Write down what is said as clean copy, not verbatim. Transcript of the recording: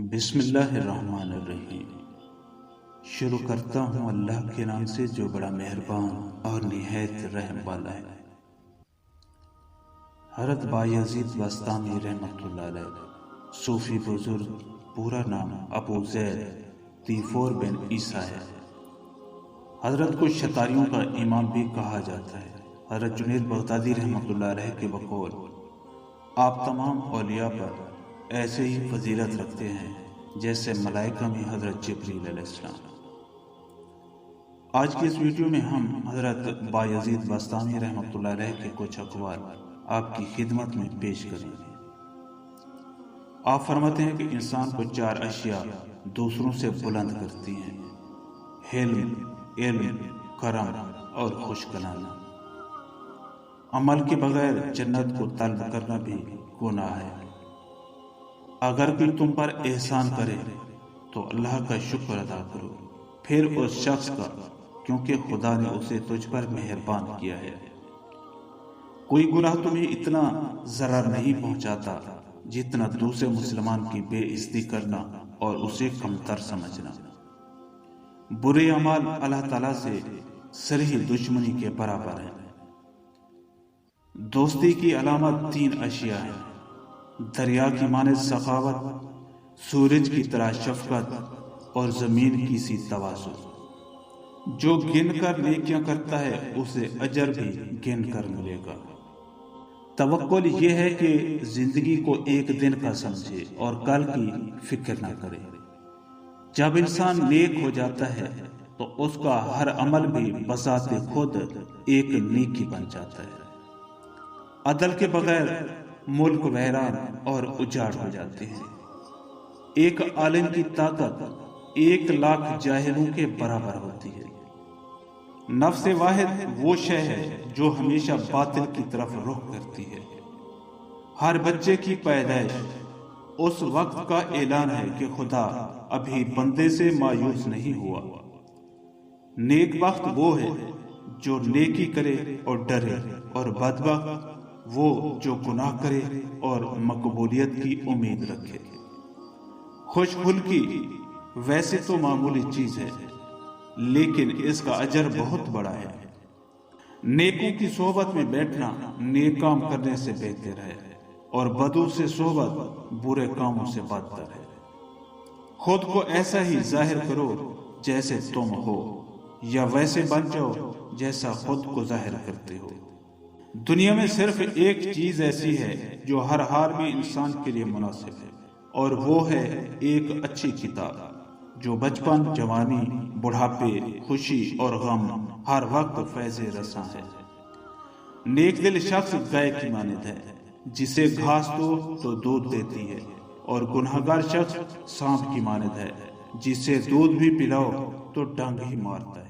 بسم اللہ الرحمن الرحیم۔ شروع کرتا ہوں اللہ کے نام سے جو بڑا مہربان اور نہایت رحم والا ہے۔ حضرت بایزید بستامی رحمۃ اللہ علیہ صوفی بزرگ، پورا نام ابو زید طیفور بن عیسیٰ ہے۔ حضرت کو شتاریوں کا امام بھی کہا جاتا ہے۔ حضرت جنید بغدادی رحمۃ اللہ علیہ کے بقول آپ تمام اولیاء پر ایسے ہی فضیلت رکھتے ہیں جیسے ملائکہ میں حضرت جبریل علیہ السلام۔ آج کی اس ویڈیو میں ہم حضرت بایزید بستامی رحمۃ اللہ علیہ کے کچھ اقوال آپ کی خدمت میں پیش کریں گے۔ آپ فرماتے ہیں کہ انسان کو 4 اشیاء دوسروں سے بلند کرتی ہیں: حلم، علم، کرم اور خوش کلامی۔ عمل کے بغیر جنت کو طلب کرنا بھی گناہ ہے۔ اگر کوئی تم پر احسان کرے تو اللہ کا شکر ادا کرو، پھر اس شخص کا، کیونکہ خدا نے اسے تجھ پر مہربان کیا ہے۔ کوئی گناہ تمہیں اتنا ضرر نہیں پہنچاتا جتنا دوسرے مسلمان کی بے عزتی کرنا اور اسے کمتر سمجھنا۔ برے اعمال اللہ تعالیٰ سے صریح دشمنی کے برابر ہیں۔ دوستی کی علامت 3 اشیاء ہیں: دریا کی مانند سخاوت، سورج کی طرح شفقت اور زمین کی سی تواضع۔ جو گن کر نیکیاں کرتا ہے اسے اجر بھی گن کر ملے گا۔ توکل یہ ہے کہ زندگی کو ایک دن کا سمجھے اور کل کی فکر نہ کرے۔ جب انسان نیک ہو جاتا ہے تو اس کا ہر عمل بھی بذات خود ایک نیکی بن جاتا ہے۔ عدل کے بغیر ملک ویران اور اجاڑ ہو جاتے ہیں۔ ایک عالم کی طاقت 1,00,000 جاہلوں کے برابر ہوتی ہے۔ نفس واحد وہ شے ہے جو ہمیشہ باطل کی طرف رخ کرتی ہے۔ ہر بچے کی پیدائش اس وقت کا اعلان ہے کہ خدا ابھی بندے سے مایوس نہیں ہوا۔ نیک بخت وہ ہے جو نیکی کرے اور ڈرے، اور بدبخت وہ جو گناہ کرے اور مقبولیت کی امید رکھے۔ خوش خلقی ویسے تو معمولی چیز ہے، لیکن اس کا اجر بہت بڑا ہے۔ نیکوں کی صحبت میں بیٹھنا نیک کام کرنے سے بہتر ہے، اور بدوں سے صحبت برے کاموں سے بدتر ہے۔ خود کو ایسا ہی ظاہر کرو جیسے تم ہو، یا ویسے بن جاؤ جیسا خود کو ظاہر کرتے ہو۔ دنیا میں صرف ایک چیز ایسی ہے جو ہر حال میں انسان کے لیے مناسب ہے، اور وہ ہے ایک اچھی کتاب جو بچپن، جوانی، بڑھاپے، خوشی اور غم ہر وقت فیض رساں ہے۔ نیک دل شخص گائے کی مانند ہے، جسے گھاس دو تو دودھ دیتی ہے، اور گنہگار شخص سانپ کی مانند ہے، جسے دودھ بھی پلاؤ تو ڈنگ ہی مارتا ہے۔